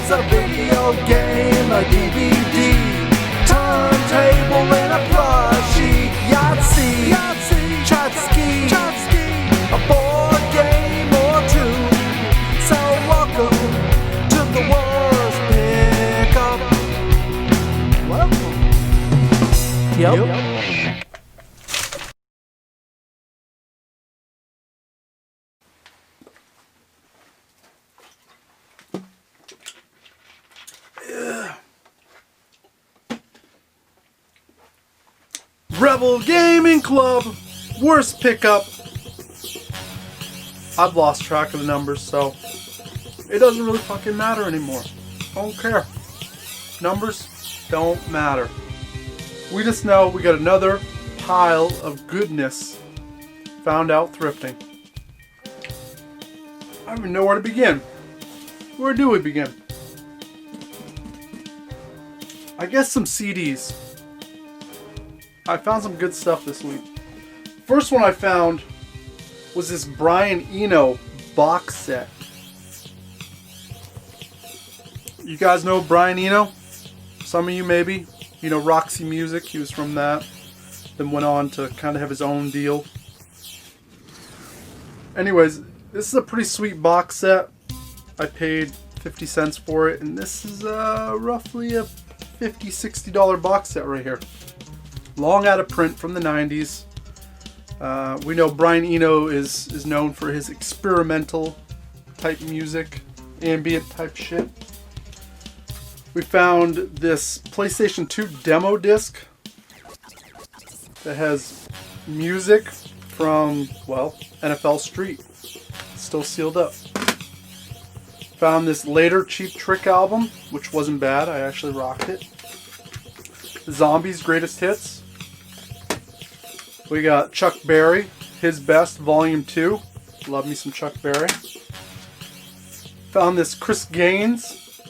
is a video game, a DVD, turntable and a plushie, Yahtzee, Chatski, a board game or two. So welcome to the worst pickup. Welcome. Yep. Rebel Gaming Club, worst pickup. I've lost track of the numbers, so it doesn't really fucking matter anymore. I don't care. Numbers don't matter. We just know we got another pile of goodness found out thrifting. I don't even know where to begin. Where do we begin? I guess some CDs. I found some good stuff this week. First one I found was this Brian Eno box set. You guys know Brian Eno? Some of you maybe. You know Roxy Music, he was from that. Then went on to kind of have his own deal. Anyways, this is a pretty sweet box set. I paid 50 cents for it, and this is roughly a $50-$60 box set right here. Long out of print from the 90s. We know Brian Eno is known for his experimental type music, ambient type shit. We found this PlayStation 2 demo disc that has music from, well, NFL Street. Still sealed up. Found this later Cheap Trick album, which wasn't bad. I actually rocked it. Zombies Greatest Hits. We got Chuck Berry, His Best, Volume 2. Love me some Chuck Berry. Found this Chris Gaines,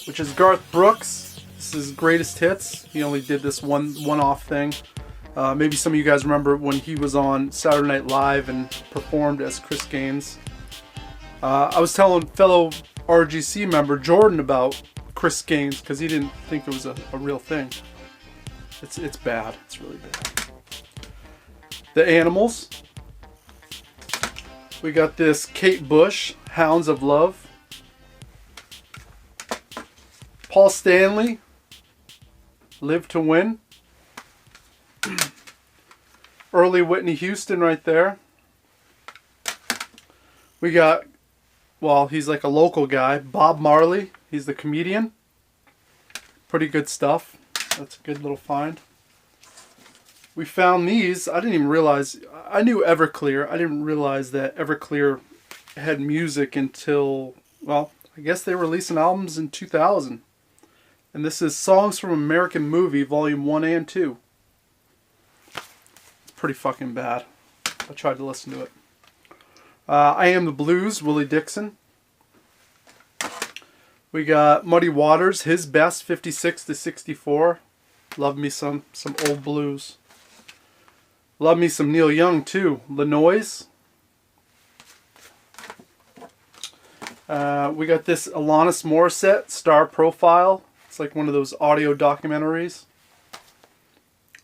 which is Garth Brooks. This is Greatest Hits. He only did this one-off thing. Maybe some of you guys remember when he was on Saturday Night Live and performed as Chris Gaines. I was telling fellow RGC member Jordan about Chris Gaines because he didn't think it was a real thing. It's bad. It's really bad. The Animals. We got this Kate Bush, Hounds of Love. Paul Stanley, Live to Win. Early Whitney Houston right there. We got, well, he's like a local guy, Bob Marley. He's the comedian. Pretty good stuff. That's a good little find. We found these. I didn't even realize. I knew Everclear. I didn't realize that Everclear had music until, well, I guess they released albums in 2000. And this is Songs from American Movie, Volume 1 and 2. It's pretty fucking bad. I tried to listen to it. I Am the Blues, Willie Dixon. We got Muddy Waters, His Best, 56 to 64. Love me some old blues. Love me some Neil Young too. Lanois. We got this Alanis Morissette Star Profile. It's like one of those audio documentaries.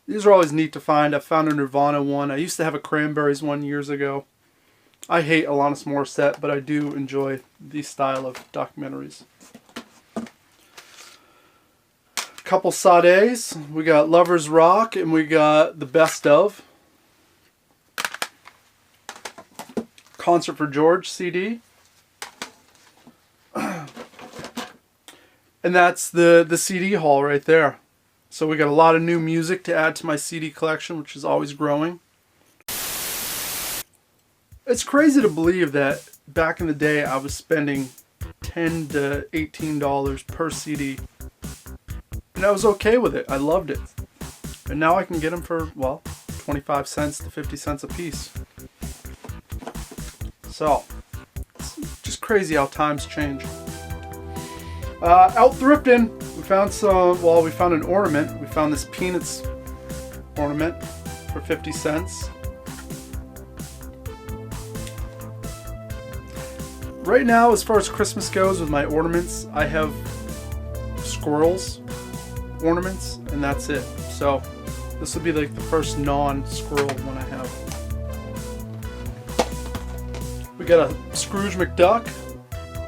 These are always neat to find. I found a Nirvana one. I used to have a Cranberries one years ago. I hate Alanis Morissette, but I do enjoy these style of documentaries. Couple Sades. We got Lovers Rock, and we got The Best Of. Concert for George CD. And that's the CD haul right there. So we got a lot of new music to add to my CD collection, which is always growing. It's crazy to believe that back in the day I was spending $10 to $18 per CD. And I was okay with it. I loved it. And now I can get them for, well, 25 cents to 50 cents a piece. So, it's just crazy how times change. Out thrifting, we found we found an ornament. We found this Peanuts ornament for 50 cents. right now, as far as Christmas goes with my ornaments, I have squirrels ornaments, and that's it. So this will be like the first non-squirrel one I have. We got a Scrooge McDuck.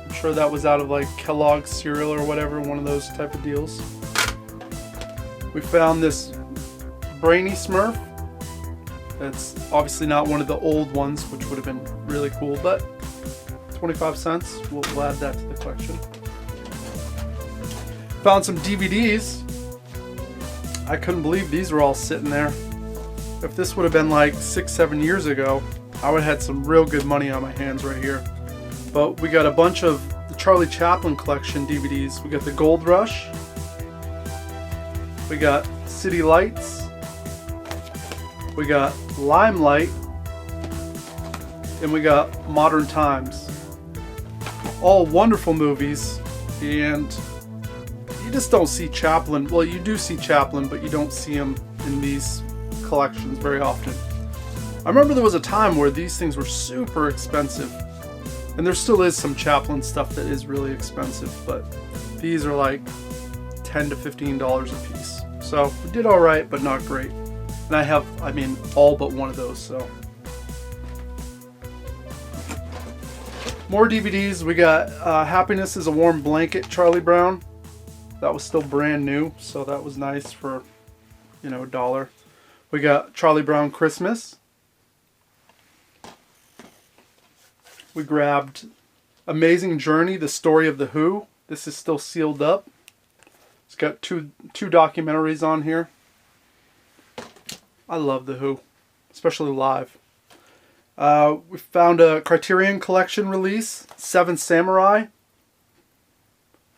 I'm sure that was out of like Kellogg's cereal or whatever, one of those type of deals. We found this Brainy Smurf. It's obviously not one of the old ones, which would have been really cool, but 25 cents. We'll add that to the collection. Found some DVDs. I couldn't believe these were all sitting there. If this would have been like 6-7 years ago, I would have had some real good money on my hands right here. But we got a bunch of the Charlie Chaplin collection DVDs. We got the Gold Rush. We got City Lights. We got Limelight. And we got Modern Times. All wonderful movies. And you just don't see Chaplin. Well, you do see Chaplin, but you don't see him in these collections very often. I remember there was a time where these things were super expensive. And there still is some Chaplin stuff that is really expensive, but these are like $10 to $15 a piece. So we did all right, but not great. And I have, all but one of those, so. More DVDs. We got Happiness is a Warm Blanket, Charlie Brown. That was still brand new, so that was nice for, $1. We got Charlie Brown Christmas. We grabbed Amazing Journey, The Story of the Who. This is still sealed up. It's got two documentaries on here. I love the Who, especially live. We found a Criterion Collection release, Seven Samurai.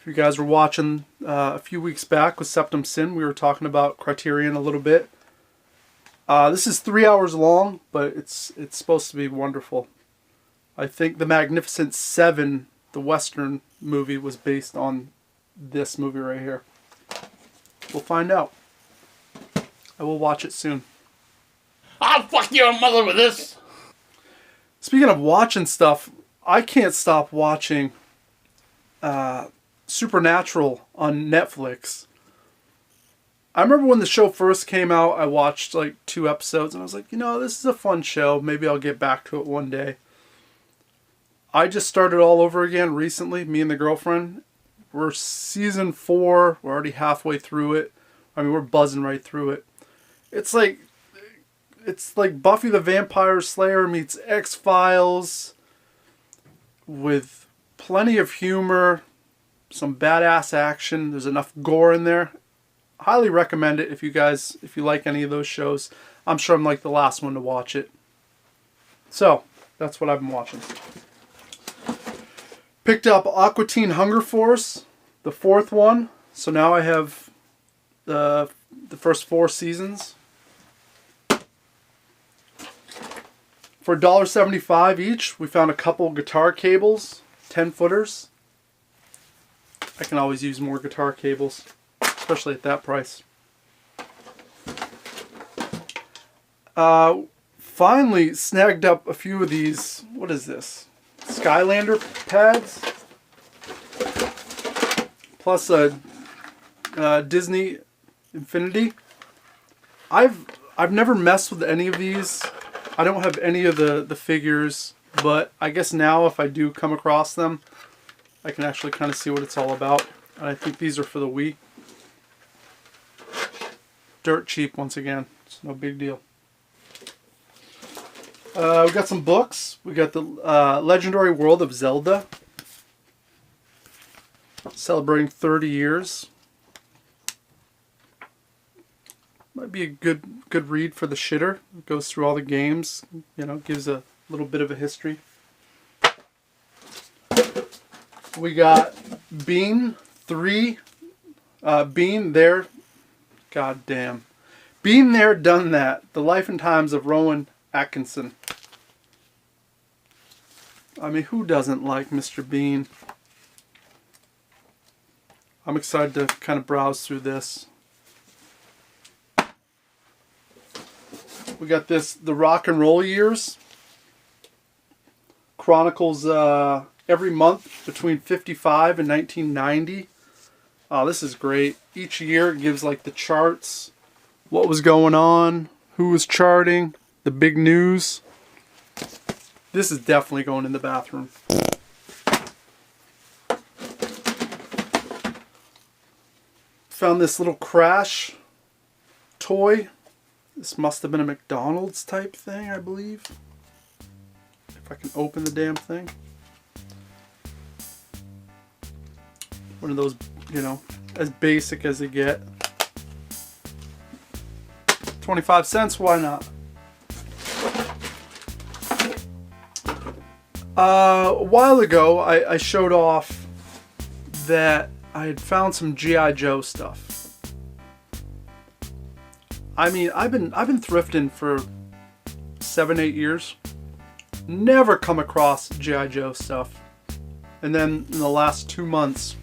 If you guys were watching a few weeks back with Septum Sin, we were talking about Criterion a little bit. This is 3 hours long, but it's supposed to be wonderful. I think The Magnificent Seven, the Western movie, was based on this movie right here. We'll find out. I will watch it soon. I'll fuck your mother with this! Speaking of watching stuff, I can't stop watching Supernatural on Netflix. I remember when the show first came out, I watched like 2 episodes and I was like, this is a fun show. Maybe I'll get back to it one day. I just started all over again recently, me and the girlfriend. We're season 4. We're already halfway through it. We're buzzing right through it. It's like Buffy the Vampire Slayer meets X-Files with plenty of humor, some badass action. There's enough gore in there. Highly recommend it if you like any of those shows. I'm sure I'm like the last one to watch it. So, that's what I've been watching. Picked up Aqua Teen Hunger Force, the 4th one. So now I have the first 4 seasons. For $1.75 each, we found a couple guitar cables, 10-footers. I can always use more guitar cables, especially at that price. Finally snagged up a few of these, what is this? Skylander pads. Plus a Disney Infinity. I've never messed with any of these. I don't have any of the figures, but I guess now if I do come across them, I can actually kind of see what it's all about. And I think these are for the Wii. Dirt cheap once again. It's no big deal. We got some books. We got the Legendary World of Zelda. Celebrating 30 years. Might be a good read for the shitter. It goes through all the games. Gives a little bit of a history. We got Bean 3. Bean There. God damn. Bean There, Done That. The Life and Times of Rowan Atkinson. Who doesn't like Mr. Bean? I'm excited to kind of browse through this. We got this, The Rock and Roll Years. Chronicles every month between 55 and 1990. Oh, this is great. Each year it gives like the charts, what was going on, who was charting, the big news. This is definitely going in the bathroom. Found this little Crash toy. This must have been a McDonald's type thing, I believe. If I can open the damn thing. One of those, you know, as basic as they get. 25 cents, why not? A while ago, I showed off that I had found some G.I. Joe stuff. I mean, I've been thrifting for 7-8 years. Never come across G.I. Joe stuff. And then in the last 2 months,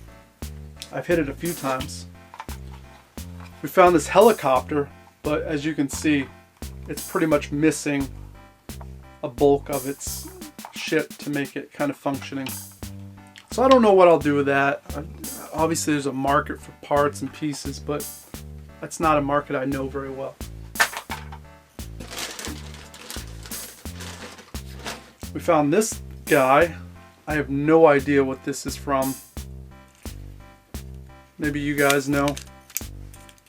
I've hit it a few times. We found this helicopter, but as you can see, it's pretty much missing a bulk of its shit to make it kind of functioning. So I don't know what I'll do with that. Obviously there's a market for parts and pieces, but that's not a market I know very well. We found this guy. I have no idea what this is from. Maybe you guys know.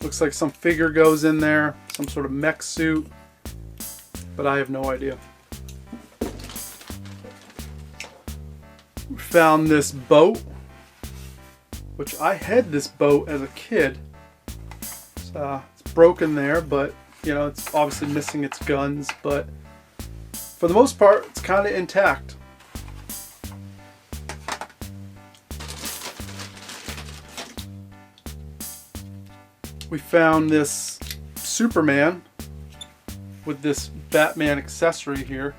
Looks like some figure goes in there, some sort of mech suit, but I have no idea. We found this boat, which I had this boat as a kid. It's broken there, but you know, it's obviously missing its guns, but for the most part, it's kind of intact. We found this Superman with this Batman accessory here.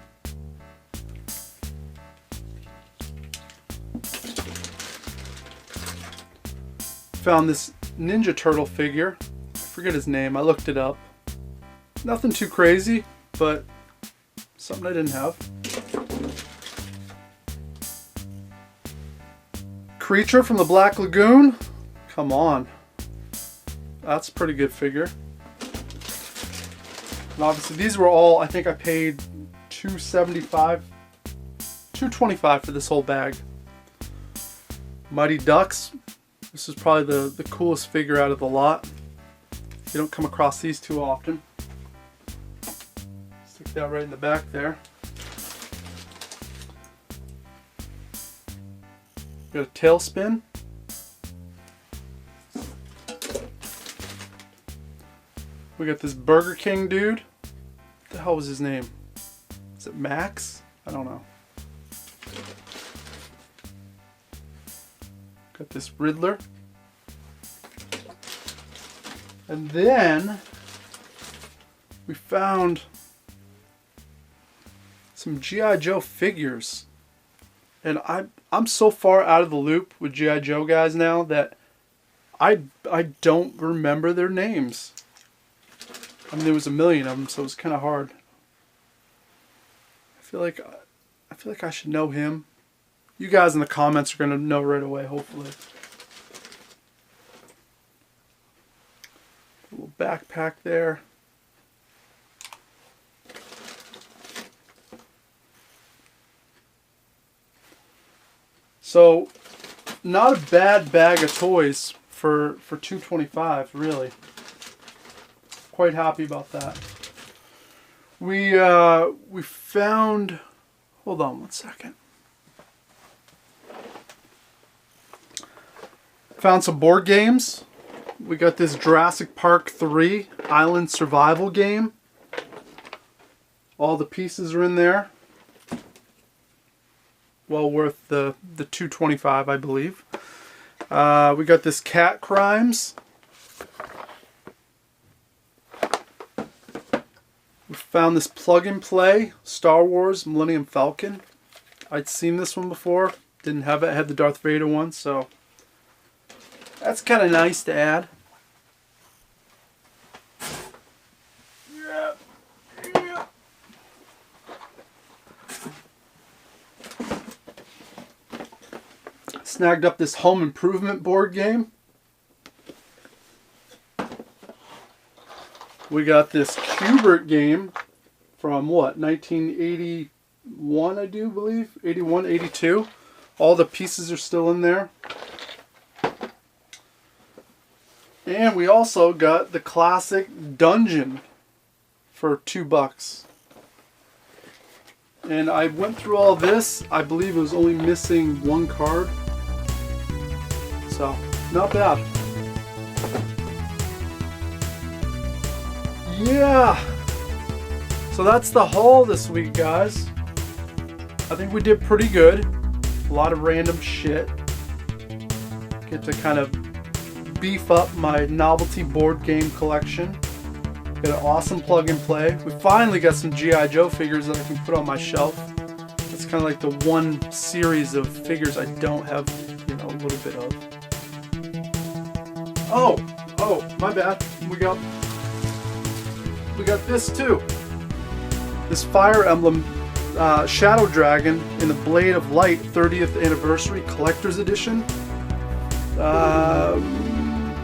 Found this Ninja Turtle figure. I forget his name. I looked it up. Nothing too crazy, but something I didn't have. Creature from the Black Lagoon. Come on. That's a pretty good figure. And obviously these were all, I think I paid $2.75, $2.25 for this whole bag. Mighty Ducks. This is probably the coolest figure out of the lot. You don't come across these too often. Stick that right in the back there. Got a tailspin. We got this Burger King dude. What the hell was his name? Is it Max? I don't know. Got this Riddler. And then we found some G.I. Joe figures. And I'm so far out of the loop with G.I. Joe guys now that I don't remember their names. I mean, there was a million of them, so it was kind of hard. I feel like I should know him. You guys in the comments are going to know right away, hopefully. A little backpack there. So, not a bad bag of toys for $2.25, really. Quite happy about that. We found, hold on one second. Found some board games. We got this Jurassic Park 3 Island Survival game. All the pieces are in there. Well worth the $2.25, I believe. We got this Cat Crimes. We found this plug and play Star Wars Millennium Falcon. I'd seen this one before. Didn't have it. I had the Darth Vader one, so that's kind of nice to add. snagged up this home improvement board game. We got this Cubert game from what, 1981, I do believe, 81, 82. All the pieces are still in there. And we also got the classic Dungeon for $2. And I went through all this. I believe it was only missing one card. So, not bad. Yeah. So that's the haul this week, guys. I think we did pretty good. A lot of random shit. Get to kind of beef up my novelty board game collection. Got an awesome plug and play. We finally got some G.I. Joe figures that I can put on my shelf. It's kind of like the one series of figures I don't have, you know, a little bit of. Oh, my bad. We got this too. This Fire Emblem Shadow Dragon in the Blade of Light 30th Anniversary Collector's Edition.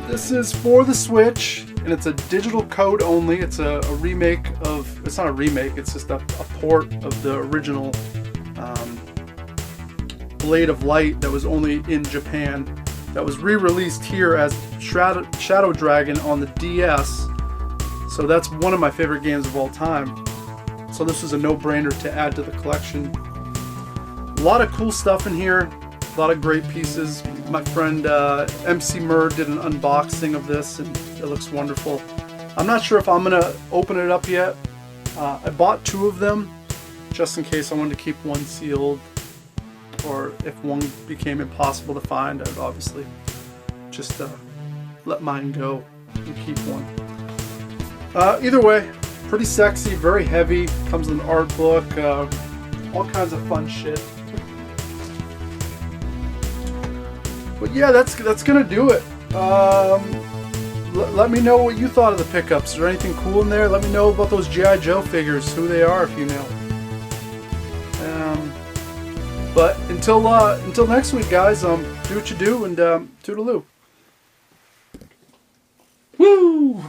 This is for the Switch, and it's a digital code only. It's a remake of, it's not a remake, it's just a port of the original Blade of Light that was only in Japan. That was re-released here as Shadow Dragon on the DS. So that's one of my favorite games of all time. So this was a no-brainer to add to the collection. A lot of cool stuff in here. A lot of great pieces. My friend MC Murr did an unboxing of this, and it looks wonderful. I'm not sure if I'm going to open it up yet. I bought 2 of them just in case I wanted to keep one sealed, or if one became impossible to find, I would obviously just let mine go and keep one. Either way, pretty sexy, very heavy, comes with an art book, all kinds of fun shit. But yeah, that's gonna do it. Let me know what you thought of the pickups. Is there anything cool in there? Let me know about those G.I. Joe figures, who they are if you know. But until next week, guys, do what you do, and toodaloo. Woo!